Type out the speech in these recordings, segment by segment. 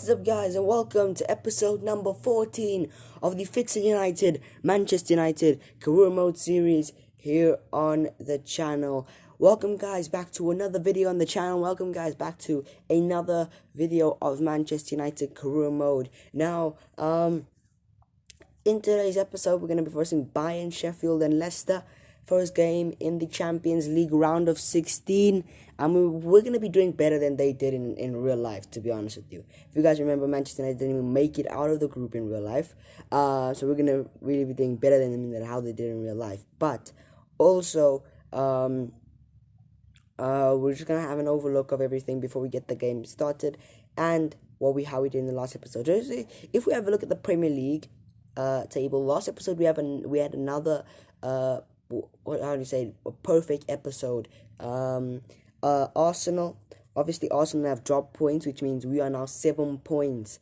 What's up, guys, and welcome to episode number 14 of the Manchester United Career Mode series here on the channel. Welcome, guys, back to another video on the channel. Welcome, guys, back to another video of Manchester United Career Mode. Now, in today's episode, we're going to be facing Bayern, Sheffield, and Leicester. First game in the Champions League round of 16. We're going to be doing better than they did in real life, to be honest with you. If you guys remember, Manchester United didn't even make it out of the group in real life. So we're going to really be doing better than them than how they did in real life. But also, we're just going to have an overlook of everything before we get the game started. And how we did in the last episode. If we have a look at the Premier League table, last episode we had another... how do you say, a perfect episode. Arsenal have dropped points, which means we are now 7 points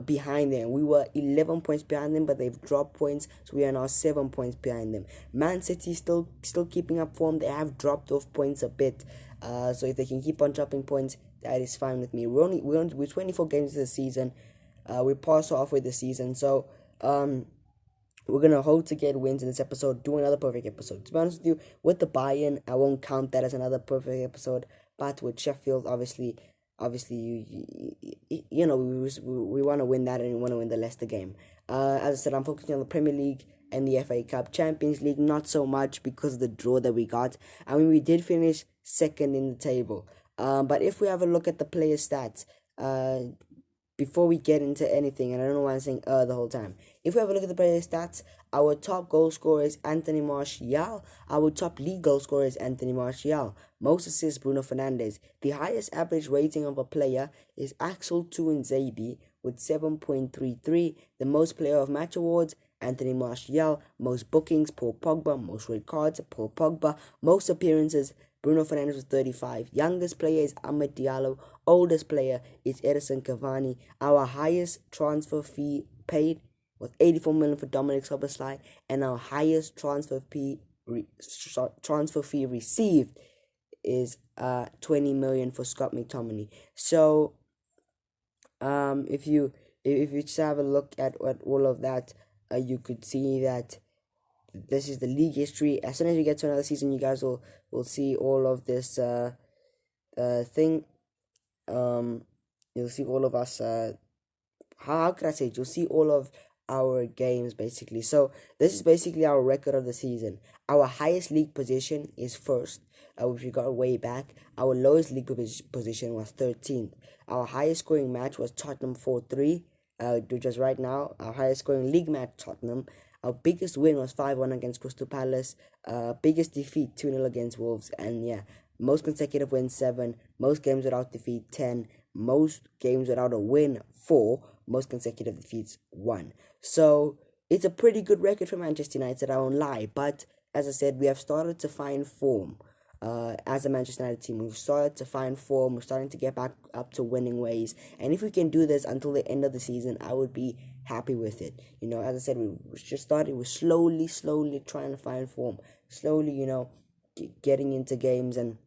behind them. We were 11 points behind them, but they've dropped points, so we are now 7 points behind them. Man City still keeping up form. They have dropped off points a bit, so if they can keep on dropping points, that is fine with me. We're 24 games this season. We're past halfway the season, so we're going to hope to get wins in this episode, do another perfect episode. To be honest with you, with the Bayern, I won't count that as another perfect episode. But with Sheffield, obviously, we want to win that, and we want to win the Leicester game. As I said, I'm focusing on the Premier League and the FA Cup. Champions League, not so much because of the draw that we got. I mean, we did finish second in the table. But if we have a look at the player stats, before we get into anything, and I don't know why I'm saying the whole time. If we have a look at the player stats, our top goal scorer is Anthony Martial. Our top league goal scorer is Anthony Martial. Most assists, Bruno Fernandes. The highest average rating of a player is Axel Tuanzebe with 7.33. The most player of match awards, Anthony Martial. Most bookings, Paul Pogba. Most red cards, Paul Pogba. Most appearances, Bruno Fernandes was 35. Youngest player is Amad Diallo. Oldest player is Edison Cavani. Our highest transfer fee paid was 84 million for Dominic Szoboszlai, and our highest transfer fee received is 20 million for Scott McTominay. So, if you just have a look at all of that, you could see that this is the league history. As soon as we get to another season, you guys will see all of this thing. You'll see all of us. How could I say it? You'll see all of our games basically. So this is basically our record of the season. Our highest league position is first, which we got way back. Our lowest league position was 13th. Our highest scoring match was Tottenham 4-3, which is right now. Our highest scoring league match, Tottenham. Our biggest win was 5-1 against Crystal Palace. Biggest defeat, 2-0 against Wolves. And yeah, most consecutive wins, 7. Most games without defeat, 10. Most games without a win, 4. Most consecutive defeats, 1. So it's a pretty good record for Manchester United, I won't lie. But as I said, we have started to find form. As a Manchester United team, we've started to find form. We're starting to get back up to winning ways. And if we can do this until the end of the season, I would be happy with it. You know, as I said, we just started. We're slowly trying to find form. Slowly, getting into games and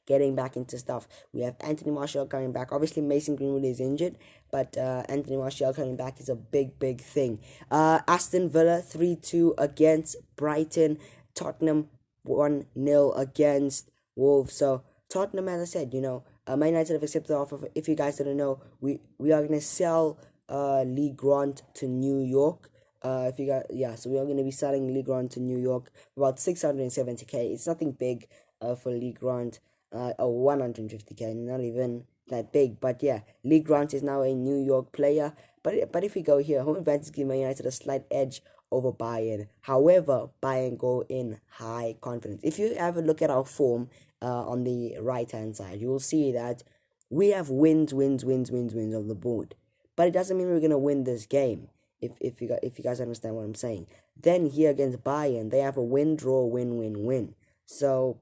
getting back into stuff. We have Anthony Martial coming back. Obviously, Mason Greenwood is injured, but Anthony Martial coming back is a big thing. Aston Villa 3-2 against Brighton. Tottenham 1-0 against Wolves. So Tottenham, as I said, Man United have accepted the offer. If you guys didn't know, we are gonna sell Lee Grant to New York. So we are going to be selling Lee Grant to New York for about 670k. It's nothing big for Lee Grant. 150k, not even that big. But yeah, Lee Grant is now a New York player. But if we go here, home advantage gives Man United a slight edge over Bayern. However, Bayern go in high confidence. If you have a look at our form on the right hand side, you will see that we have wins on the board. But it doesn't mean we're gonna win this game. If you guys understand what I'm saying. Then here against Bayern, they have a win, draw, win. So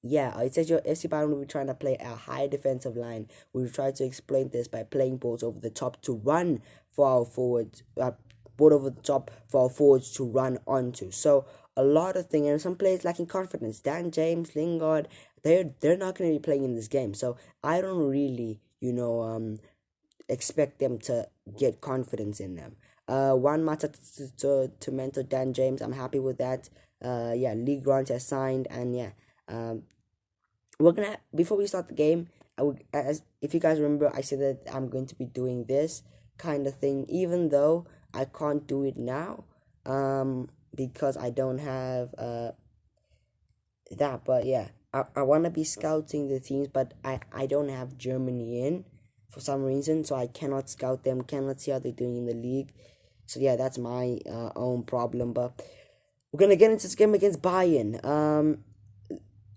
yeah, it says your FC Bayern will be trying to play a high defensive line. We'll try to explain this by playing balls over the top to run for our forwards, ball over the top for our forwards to run onto. So a lot of things, and some players lacking confidence. Dan James, Lingard, they're not going to be playing in this game. So I don't really, expect them to get confidence in them. One matter to mentor Dan James. I'm happy with that. Yeah, Lee Grant has signed, and yeah, we're gonna before we start the game. If you guys remember, I said that I'm going to be doing this kind of thing, even though I can't do it now, because I don't have that. But yeah, I want to be scouting the teams, but I don't have Germany in for some reason, so I cannot scout them, cannot see how they're doing in the league. So yeah, that's my own problem. But we're gonna get into this game against Bayern.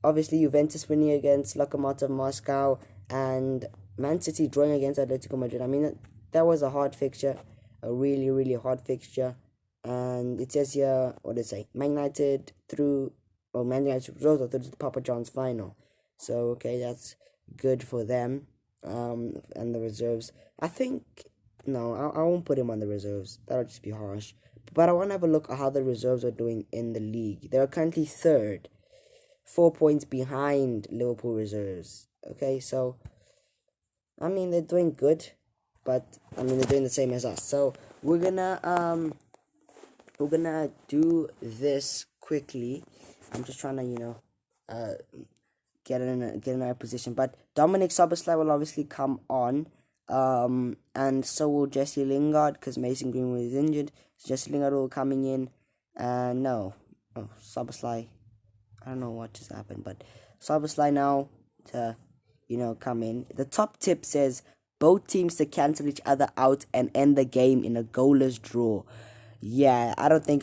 Obviously Juventus winning against Lokomotiv Moscow and Man City drawing against Atletico Madrid. I mean, that was a hard fixture, a really, really hard fixture. And it says here, what did it say? Man United through through to the Papa John's final. So, okay, that's good for them. And the reserves. I think, no, I won't put him on the reserves. That'll just be harsh. But I want to have a look at how the reserves are doing in the league. They're currently third. 4 points behind Liverpool reserves. Okay, so I mean they're doing good, but I mean they're doing the same as us. So we're gonna do this quickly. I'm just trying to get in our position. But Dominic Szoboszlai will obviously come on, and so will Jesse Lingard because Mason Greenwood is injured. So Jesse Lingard will coming in. Szoboszlai. I don't know what just happened, but Szoboszlai now to, come in. The top tip says both teams to cancel each other out and end the game in a goalless draw. Yeah, I don't think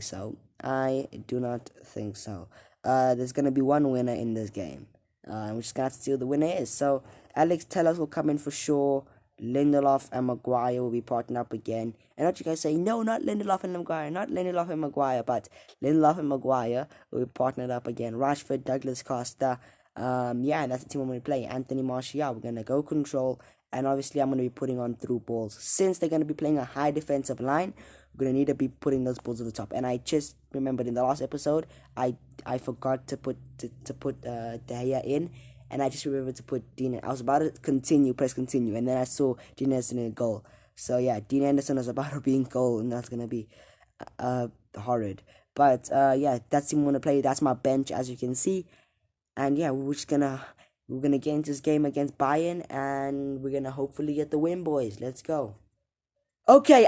so. I do not think so. There's going to be one winner in this game. We're just going to have to see who the winner is. So, Alex Tellers will come in for sure. Lindelof and Maguire will be partnered up again. And what you guys say, no, not Lindelof and Maguire, not Lindelof and Maguire, but Lindelof and Maguire will be partnered up again. Rashford, Douglas Costa, and that's the team I'm going to play. Anthony Martial, we're going to go control, and obviously I'm going to be putting on through balls. Since they're going to be playing a high defensive line, we're going to need to be putting those balls to the top. And I just remembered in the last episode, I forgot to put De Gea in. And I just remembered to put Dean. I was about to press continue, and then I saw Dean Henderson in a goal. So yeah, Dean Henderson was about to be in goal, and that's gonna be horrid. But that's the team I'm gonna play. That's my bench, as you can see. And yeah, we're gonna get into this game against Bayern, and we're gonna hopefully get the win, boys. Let's go. Okay,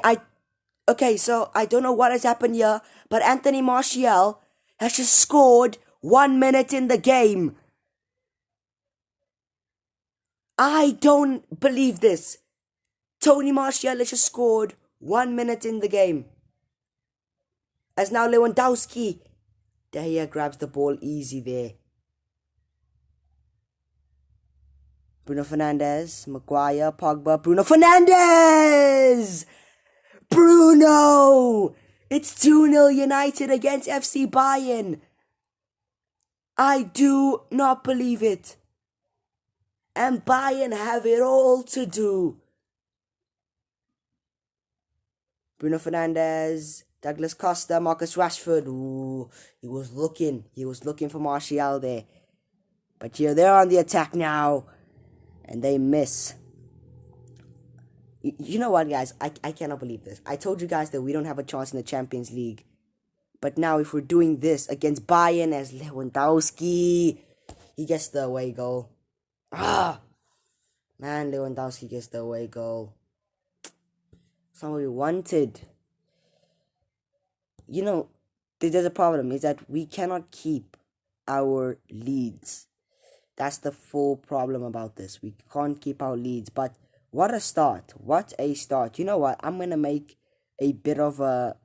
so I don't know what has happened here, but Anthony Martial has just scored 1 minute in the game. I don't believe this. Tony Martial has just scored 1 minute in the game. As now Lewandowski. De Gea grabs the ball easy there. Bruno Fernandes, Maguire, Pogba, Bruno Fernandes! Bruno! It's 2-0 United against FC Bayern. I do not believe it. And Bayern have it all to do. Bruno Fernandes, Douglas Costa, Marcus Rashford. Ooh, he was looking for Martial there. But yeah, they're on the attack now. And they miss. You know what, guys? I cannot believe this. I told you guys that we don't have a chance in the Champions League. But now if we're doing this against Bayern as Lewandowski, he gets the away goal. Man, Lewandowski gets the away goal. That's not what we wanted. There's a problem, is that we cannot keep our leads. That's the full problem about this. We can't keep our leads. But what a start. What a start. You know what? I'm going to make a bit of a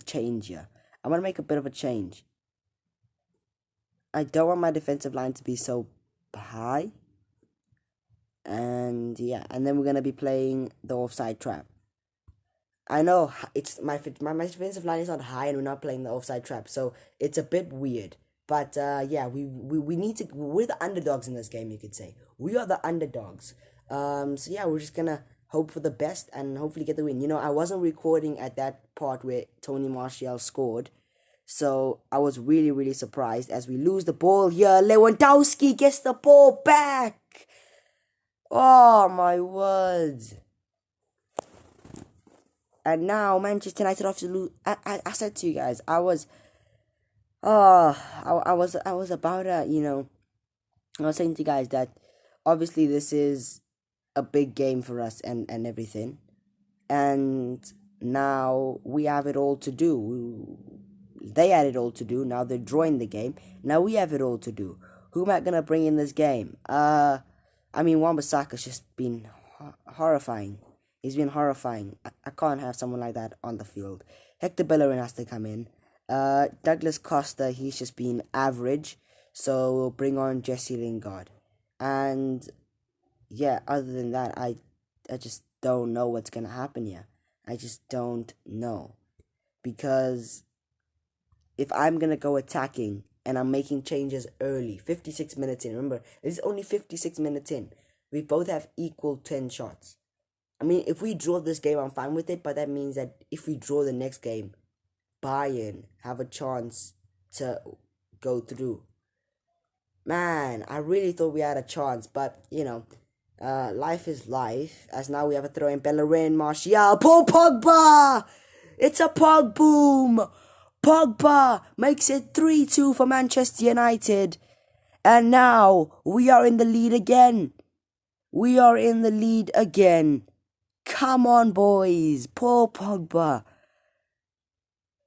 change here. I'm going to make a bit of a change. I don't want my defensive line to be so high. And then we're going to be playing the offside trap. I know it's my defensive line is not high and we're not playing the offside trap. So it's a bit weird. But we need to. We're the underdogs in this game, you could say. We are the underdogs. We're just gonna hope for the best and hopefully get the win. I wasn't recording at that part where Tony Martial scored, so I was really, really surprised as we lose the ball here. Lewandowski gets the ball back. Oh my words! And now Manchester United have to lose. I said to you guys, I was about to, I was saying to you guys that obviously this is a big game for us and everything. And now we have it all to do. They had it all to do. Now they're drawing the game. Now we have it all to do. Who am I gonna bring in this game? I mean, Wan-Bissaka's just been horrifying. He's been horrifying. I can't have someone like that on the field. Hector Bellerin has to come in. Douglas Costa, he's just been average. So we'll bring on Jesse Lingard. And yeah, other than that, I just don't know what's gonna happen here. I just don't know. Because if I'm gonna go attacking and I'm making changes early, 56 minutes in, remember, it's only 56 minutes in. We both have equal 10 shots. I mean, if we draw this game, I'm fine with it, but that means that if we draw the next game, Bayern have a chance to go through. Man, I really thought we had a chance, but, life is life, as now we have a throw in Bellerin, Martial, Paul Pogba! It's a Pog boom! Pogba makes it 3-2 for Manchester United. And now we are in the lead again. We are in the lead again. Come on, boys. Paul Pogba.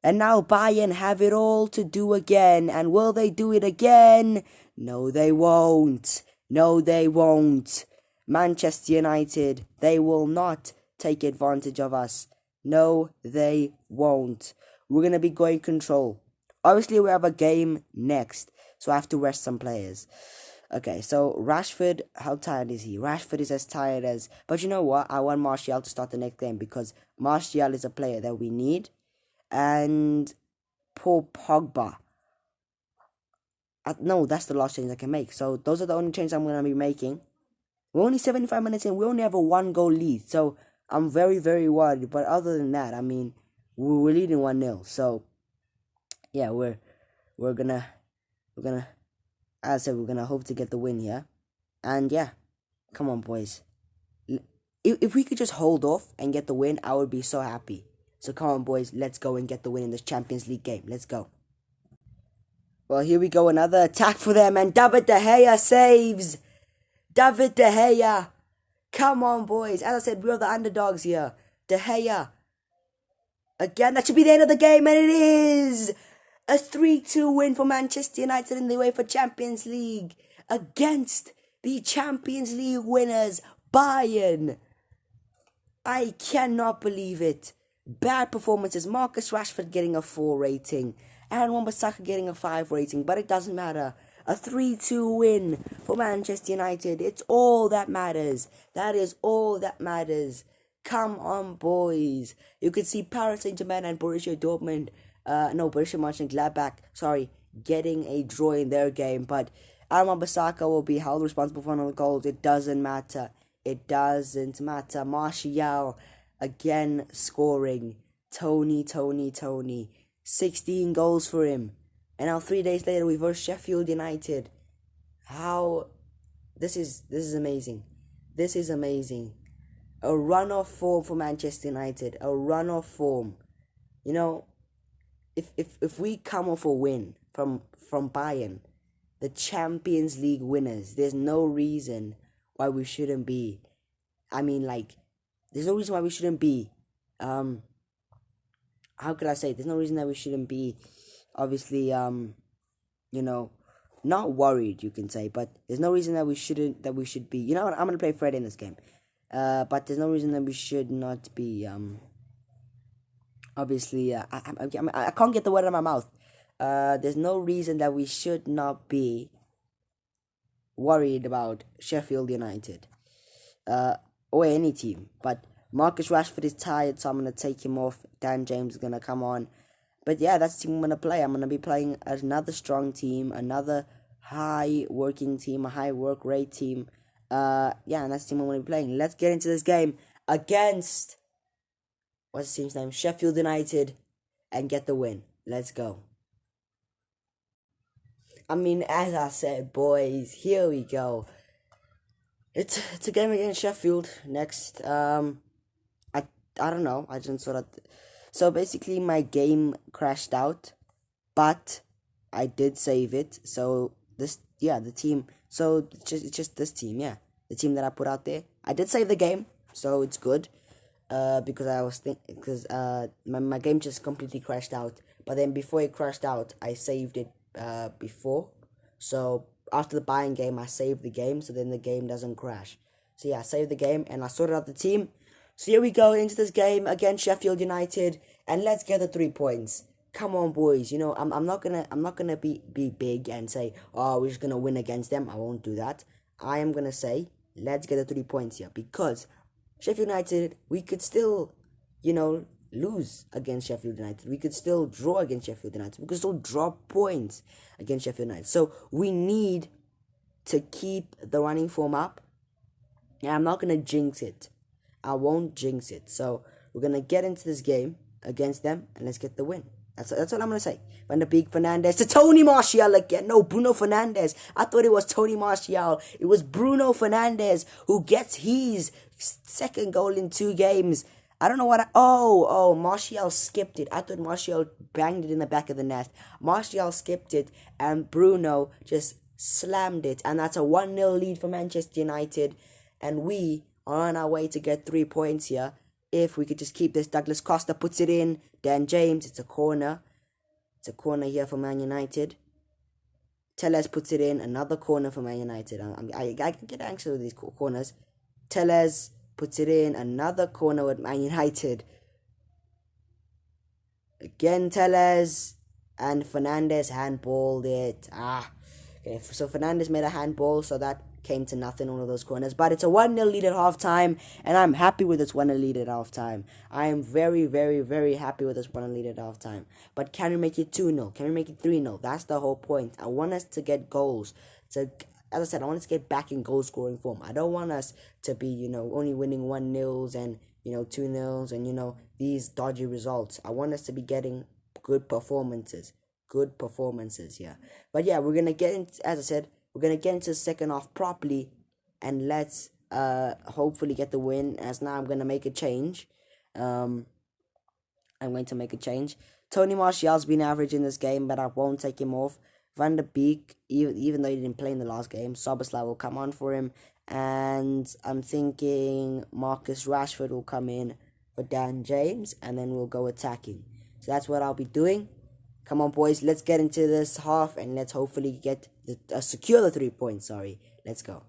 And now Bayern have it all to do again. And will they do it again? No, they won't. No, they won't. Manchester United, they will not take advantage of us. No, they won't. We're going to be going control. Obviously, we have a game next, so I have to rest some players. Okay, so Rashford, how tired is he? Rashford is as tired as... But you know what? I want Martial to start the next game because Martial is a player that we need. And Paul Pogba. No, that's the last change I can make. So those are the only changes I'm going to be making. We're only 75 minutes in. We only have a 1-goal lead. So I'm very, very worried. But other than that, I mean, we're leading 1-0. So yeah, we're gonna, as I said, we're gonna hope to get the win here. And yeah, come on, boys. If we could just hold off and get the win, I would be so happy. So come on, boys, let's go and get the win in this Champions League game. Let's go. Well, here we go, another attack for them, and David De Gea saves. David De Gea. Come on, boys. As I said, we're the underdogs here. De Gea. Again, that should be the end of the game, and it is a 3-2 win for Manchester United in the UEFA Champions League against the Champions League winners, Bayern. I cannot believe it. Bad performances. Marcus Rashford getting a 4 rating. And Wan-Bissaka getting a 5 rating. But it doesn't matter. A 3-2 win for Manchester United. It's all that matters. That is all that matters. Come on, boys. You can see Paris Saint-Germain and Borussia Dortmund. Borussia Mönchengladbach. Getting a draw in their game. But Wan-Bissaka will be held responsible for 1 goals. It doesn't matter. It doesn't matter. Martial again scoring. Tony. 16 goals for him. And now 3 days later we verse Sheffield United. This is amazing. This is amazing. A run of form for Manchester United. A run of form. You know, if we come off a win from Bayern, the Champions League winners, there's no reason why we shouldn't be. I mean, like, there's no reason why we shouldn't be. How could I say it? There's no reason that we shouldn't be, obviously, not worried, you can say, but there's no reason that we should be. You know what? I'm gonna play Fred in this game. But there's no reason that we should not be. Obviously, I can't get the word out of my mouth. There's no reason that we should not be worried about Sheffield United, or any team. But Marcus Rashford is tired, so I'm gonna take him off. Dan James is gonna come on. But yeah, that's the team I'm gonna play. I'm gonna be playing another strong team, another high working team, a high work rate team. And that's the team I'm gonna be playing. Let's get into this game against what's the team's name? Sheffield United, and get the win. Let's go. I mean, as I said, boys, here we go. It's a game against Sheffield next. I I don't know. I just sort of. So basically, my game crashed out, but I did save it. So the team. So it's just this team, yeah, the team that I put out there. I did save the game, so it's good. Because I was because my game just completely crashed out. But then before it crashed out, I saved it before. So after the buying game, I saved the game, so then the game doesn't crash. So yeah, I saved the game and I sorted out the team. So here we go into this game against Sheffield United, and let's get the 3 points. Come on, boys. I'm not gonna be big and say, oh, we're just gonna win against them. I won't do that. I am gonna say, let's get the 3 points here, because Sheffield United, we could still, lose against Sheffield United. We could still draw against Sheffield United. We could still drop points against Sheffield United. So we need to keep the running form up. And I'm not going to jinx it. I won't jinx it. So we're going to get into this game against them and let's get the win. That's what I'm going to say. Van der Beek, Fernandes to Tony Martial again. No, Bruno Fernandes. I thought it was Tony Martial. It was Bruno Fernandes who gets his second goal in 2 games. I don't know what Martial skipped it. I thought Martial banged it in the back of the net. Martial skipped it and Bruno just slammed it. And that's a 1-0 lead for Manchester United. And we are on our way to get 3 points here. If we could just keep this. Douglas Costa puts it in. Dan James, it's a corner. It's a corner here for Man United. Tellez puts it in. Another corner for Man United. I can get anxious with these corners. Tellez puts it in. Another corner with Man United. Again, Tellez. And Fernandes handballed it. Okay, so Fernandes made a handball, so that came to nothing, one of those corners. But it's a 1-0 lead at halftime, and I'm happy with this 1-0 lead at halftime. I am very, very, very happy with this 1-0 lead at halftime. But can we make it 2-0? Can we make it 3-0? That's the whole point. I want us to get goals. So, as I said, I want us to get back in goal scoring form. I don't want us to be, only winning 1-0s and, 2-0s and, these dodgy results. I want us to be getting good performances. Yeah. But yeah, we're gonna get into, as I said, we're gonna get into the second half properly, and let's hopefully get the win. As now I'm gonna make a change. I'm going to make a change. Tony Martial's been average in this game, but I won't take him off. Van der Beek, even though he didn't play in the last game, Szoboszlai will come on for him, and I'm thinking Marcus Rashford will come in for Dan James, and then we'll go attacking. So that's what I'll be doing. Come on, boys, let's get into this half and let's hopefully get secure the 3 points. Let's go.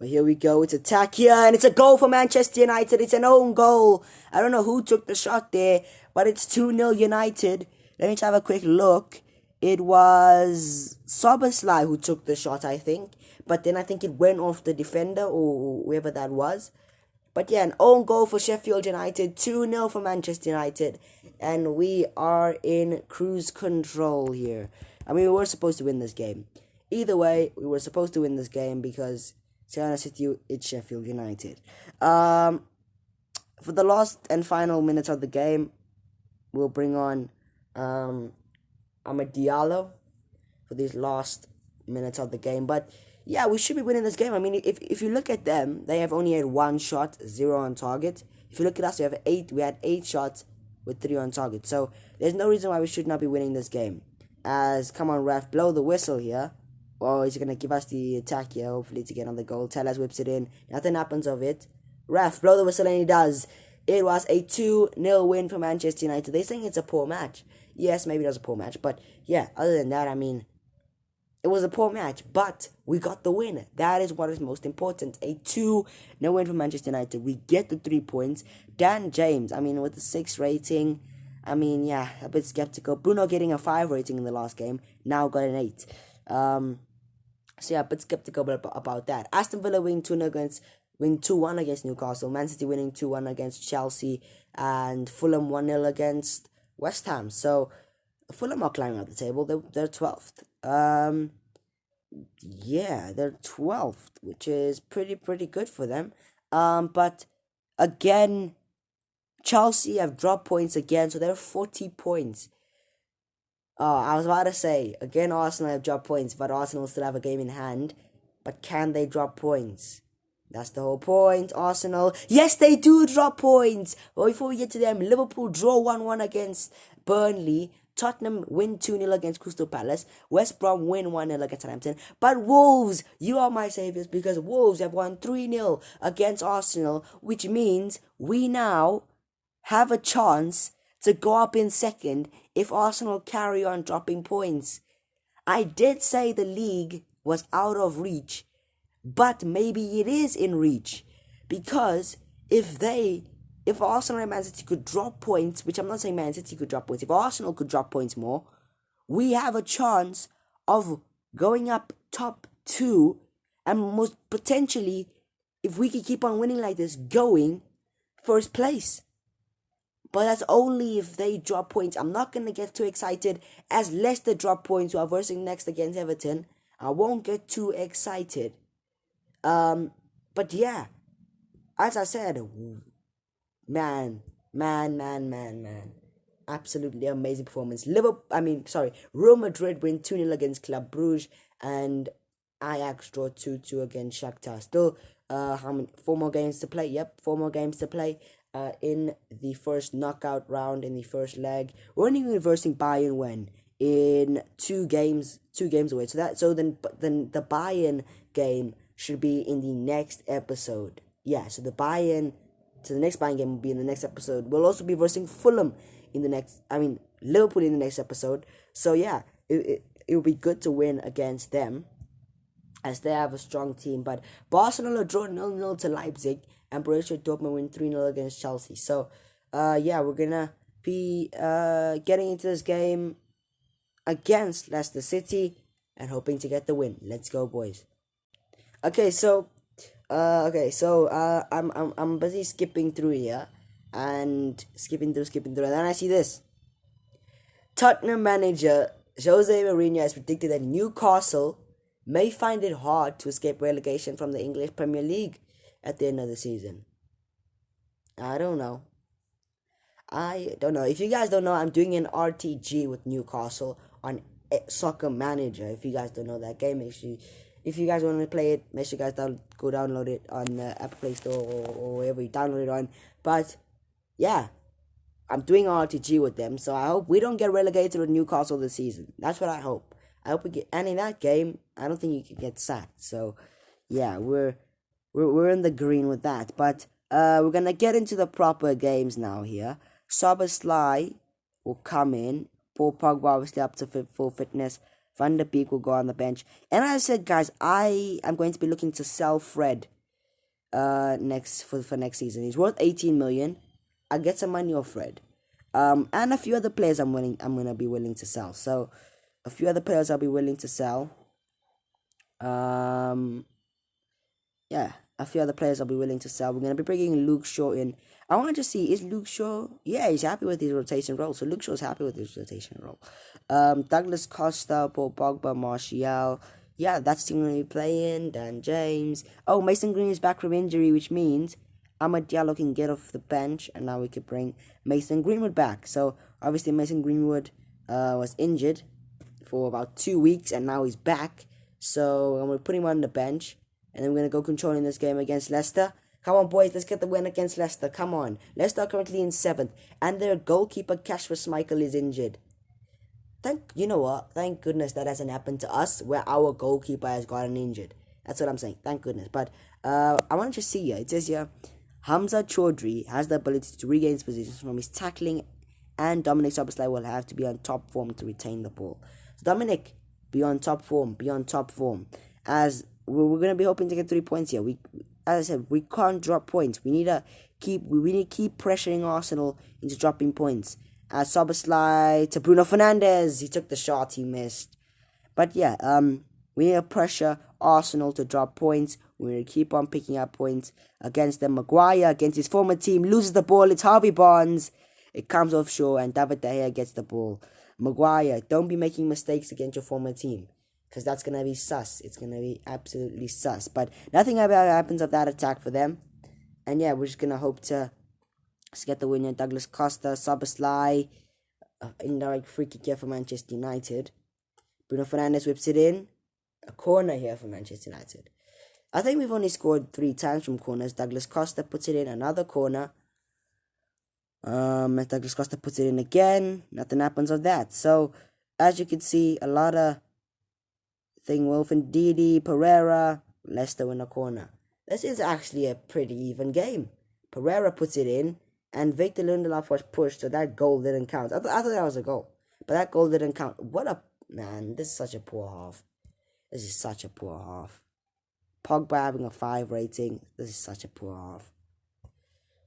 But here we go. It's attack here, and it's a goal for Manchester United. It's an own goal. I don't know who took the shot there, but it's 2-0 United. Let me just have a quick look. It was Szoboszlai who took the shot, I think. But then I think it went off the defender or whoever that was. But yeah, an own goal for Sheffield United, 2-0 for Manchester United, and we are in cruise control here. I mean, we were supposed to win this game. Either way, we were supposed to win this game because, to be honest with you, it's Sheffield United. For the last and final minutes of the game, we'll bring on Amad Diallo for these last minutes of the game. But yeah, we should be winning this game. I mean, if you look at them, they have only had 1 shot, 0 on target. If you look at us, we had 8 shots with 3 on target. So there's no reason why we should not be winning this game. Come on, ref, blow the whistle here. Oh, he's going to give us the attack here, hopefully, to get on the goal. Tellez whips it in. Nothing happens of it. Ref, blow the whistle, and he does. It was a 2-0 win for Manchester United. They're saying it's a poor match. Yes, maybe it was a poor match. But yeah, other than that, I mean, it was a poor match, but we got the win. That is what is most important. A 2-0 win for Manchester United. We get the 3 points. Dan James, I mean, with the 6 rating, I mean, yeah, a bit skeptical. Bruno getting a 5 rating in the last game, now got an 8. So yeah, a bit skeptical about that. Aston Villa winning 2-1 against Newcastle. Man City winning 2-1 against Chelsea, and Fulham 1-0 against West Ham. So Fulham are climbing up the table. They're 12th. Yeah, they're 12th, which is pretty good for them. But again, Chelsea have dropped points again, so they're 40 points. I was about to say, again, Arsenal have dropped points, but Arsenal still have a game in hand. But can they drop points? That's the whole point. Arsenal, yes, they do drop points. But before we get to them, Liverpool draw 1-1 against Burnley. Tottenham win 2-0 against Crystal Palace. West Brom win 1-0 against Southampton. But Wolves, you are my saviours, because Wolves have won 3-0 against Arsenal, which means we now have a chance to go up in second if Arsenal carry on dropping points. I did say the league was out of reach, but maybe it is in reach, because if Arsenal and Man City could drop points, which I'm not saying Man City could drop points, if Arsenal could drop points more, we have a chance of going up top 2, and most potentially, if we could keep on winning like this, going first place. But that's only if they drop points. I'm not going to get too excited as Leicester drop points, who are versing next against Everton. I won't get too excited. But yeah, as I said, man. Absolutely amazing performance. Real Madrid win 2-0 against Club Brugge, and Ajax draw 2-2 against Shakhtar. Still, 4 more games to play. Yep, 4 more games to play. In the first knockout round, in the first leg, we're only reversing Bayern when in 2 games away. So then the Bayern game should be in the next episode. Yeah, so the next Bayern game will be in the next episode. We'll also be versing Fulham in the next. Liverpool in the next episode. So yeah, it will be good to win against them, as they have a strong team. But Barcelona draw 0-0 to Leipzig, and Borussia Dortmund win 3-0 against Chelsea. So, yeah, we're gonna be getting into this game against Leicester City and hoping to get the win. Let's go, boys. So I'm busy skipping through here and skipping through, and then I see this. Tottenham manager Jose Mourinho has predicted that Newcastle may find it hard to escape relegation from the English Premier League at the end of the season. I don't know. If you guys don't know, I'm doing an RTG with Newcastle on Soccer Manager. If you guys don't know that game, if you guys want to play it, make sure you guys go download it on the Apple Play Store or wherever you download it on. But yeah, I'm doing RTG with them, so I hope we don't get relegated with Newcastle this season. That's what I hope. I hope we get, and in that game, I don't think you can get sacked. So yeah, we're in the green with that. But we're gonna get into the proper games now here. Szoboszlai will come in. Paul Pogba obviously up to full fitness. Van der Beek will go on the bench. And as I said, guys, I am going to be looking to sell Fred next season. He's worth 18 million. I'll get some money off Fred. And a few other players I'm gonna be willing to sell. So a few other players I'll be willing to sell. Yeah, a few other players I'll be willing to sell. We're going to be bringing Luke Shaw in. I want to see, is Luke Shaw... Yeah, he's happy with his rotation role. So Luke Shaw's happy with his rotation role. Douglas Costa, Paul Pogba, Martial. Yeah, that's the team we're going to be playing. Dan James. Oh, Mason Green is back from injury, which means Amad Diallo can get off the bench. And now we could bring Mason Greenwood back. So, obviously, Mason Greenwood was injured for about 2 weeks. And now he's back. So, I'm going to put him on the bench. And then we're going to go controlling this game against Leicester. Come on, boys. Let's get the win against Leicester. Come on. Leicester are currently in 7th. And their goalkeeper, Kasper Schmeichel, is injured. You know what? Thank goodness that hasn't happened to us, where our goalkeeper has gotten injured. That's what I'm saying. Thank goodness. But I want to just see here. It says here, Hamza Chaudhry has the ability to regain his position from his tackling, and Dominic Szoboszlai will have to be on top form to retain the ball. So Dominic, be on top form. As we're going to be hoping to get 3 points here. As I said, we can't drop points. We need to keep pressuring Arsenal into dropping points. Szoboszlai to Bruno Fernandes. He took the shot, he missed. But yeah, we need to pressure Arsenal to drop points. We need to keep on picking up points against them. Maguire, against his former team, loses the ball. It's Harvey Barnes. It comes offshore and David De Gea gets the ball. Maguire, don't be making mistakes against your former team, because that's going to be sus. It's going to be absolutely sus. But nothing happens of that attack for them. And yeah, we're just going to hope to get the win here. Douglas Costa, Szoboszlai, indirect free kick here for Manchester United. Bruno Fernandes whips it in. A corner here for Manchester United. I think we've only scored 3 times from corners. Douglas Costa puts it in another corner. Douglas Costa puts it in again. Nothing happens of that. So, as you can see, a lot of Wolf and Didi, Pereira, Leicester in a corner. This is actually a pretty even game. Pereira puts it in, and Victor Lindelof was pushed, so that goal didn't count. I thought that was a goal, but that goal didn't count. What a... Man, this is such a poor half. This is such a poor half. Pogba having a 5 rating. This is such a poor half.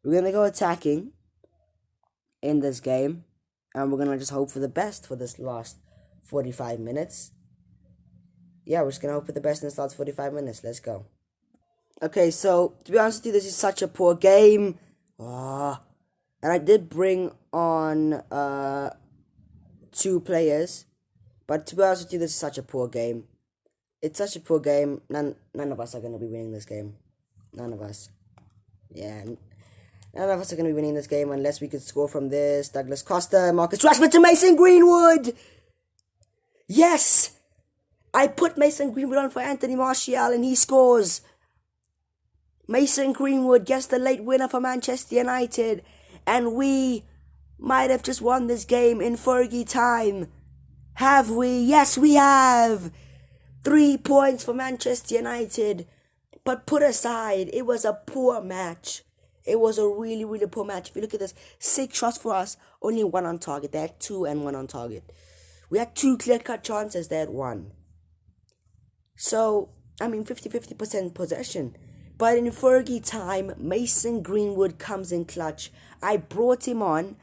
We're going to go attacking in this game, and we're going to just hope for the best for this last 45 minutes. Yeah, we're just going to hope for the best in this last 45 minutes. Let's go. Okay, so, to be honest with you, this is such a poor game. And I did bring on 2 players, but to be honest with you, this is such a poor game. It's such a poor game. None of us are going to be winning this game. None of us. Yeah, none of us are going to be winning this game unless we could score from this. Douglas Costa, Marcus Rashford to Mason Greenwood. Yes! I put Mason Greenwood on for Anthony Martial and he scores. Mason Greenwood gets the late winner for Manchester United. And we might have just won this game in Fergie time. Have we? Yes, we have. 3 points for Manchester United. But put aside, it was a poor match. It was a really, really poor match. If you look at this, 6 shots for us, only 1 on target. They had 2 and 1 on target. We had 2 clear-cut chances, they had 1. So, 50% possession. But in Fergie time, Mason Greenwood comes in clutch. I brought him on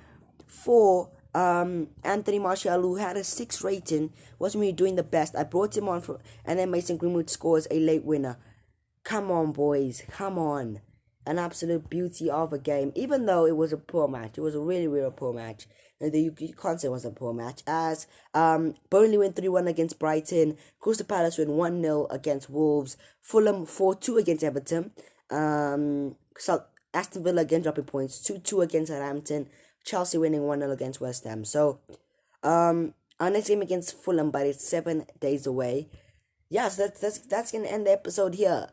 for Anthony Martial, who had a 6 rating. Wasn't really doing the best. I brought him on and then Mason Greenwood scores a late winner. Come on, boys. Come on. An absolute beauty of a game. Even though it was a poor match. It was a really, really poor match. And you can't say it was a poor match. As Burnley win 3-1 against Brighton. Crystal Palace win 1-0 against Wolves. Fulham 4-2 against Everton. Aston Villa again dropping points. 2-2 against Southampton. Chelsea winning 1-0 against West Ham. So, our next game against Fulham, but it's 7 days away. Yeah, so that's going to end the episode here.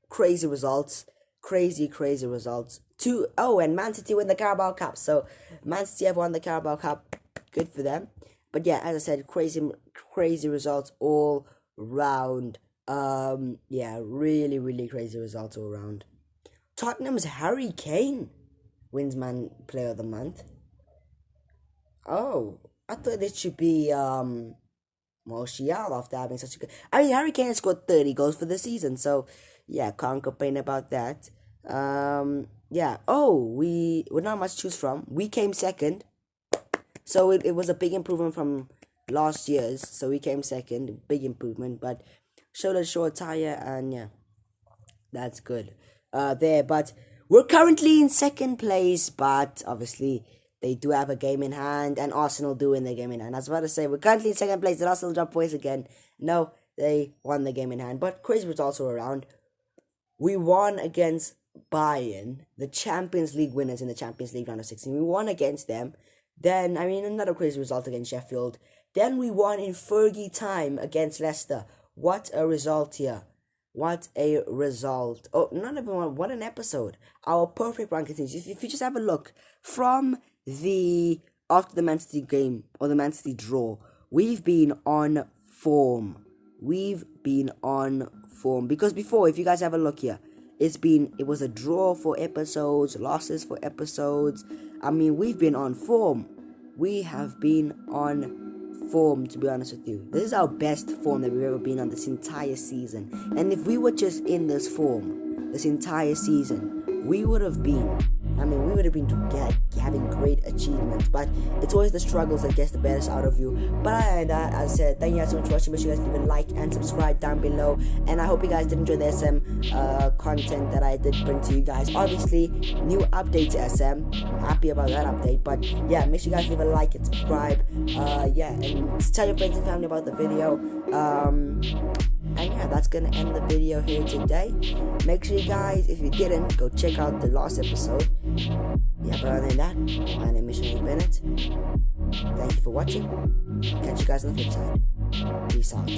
Crazy results. Crazy results. And Man City win the Carabao Cup. So, Man City have won the Carabao Cup. Good for them. But yeah, as I said, crazy results all round. Really, really crazy results all round. Tottenham's Harry Kane wins Man Player of the Month. Oh, I thought it should be Martial after having such a good... Harry Kane has scored 30 goals for the season, so yeah, can't complain about that. With not much to choose from. We came second, so it was a big improvement from last year's, so we came second, big improvement, but showed a short tire, and yeah, that's good there, but we're currently in second place, but obviously they do have a game in hand, and Arsenal do win their game in hand. I was about to say, we're currently in second place, did Arsenal drop points again? No, they won the game in hand, but crazy results all around. We won against Bayern, the Champions League winners in the Champions League round of 16. We won against them. Then, another crazy result against Sheffield. Then we won in Fergie time against Leicester. What a result here. What a result. Oh, not everyone. What an episode. Our perfect run continues. If you just have a look from after the Man City game or the Man City draw, we've been on form. Because before, if you guys have a look here, it was a draw for episodes, losses for episodes. We've been on form. We have been on form, to be honest with you. This is our best form that we've ever been on this entire season. And if we were just in this form this entire season, we would have been having great achievements, but it's always the struggles that gets the best out of you. But other than that, as I said, thank you guys so much for watching. Make sure you guys leave a like and subscribe down below, and I hope you guys did enjoy the SM content that I did bring to you guys. Obviously, new update to SM, happy about that update, but yeah, make sure you guys leave a like and subscribe, and tell your friends and family about the video, and yeah, that's gonna end the video here today. Make sure you guys, if you didn't, go check out the last episode. Yeah, but other than that, my name is Shane Bennett. Thank you for watching. Catch you guys on the flip side. Peace out.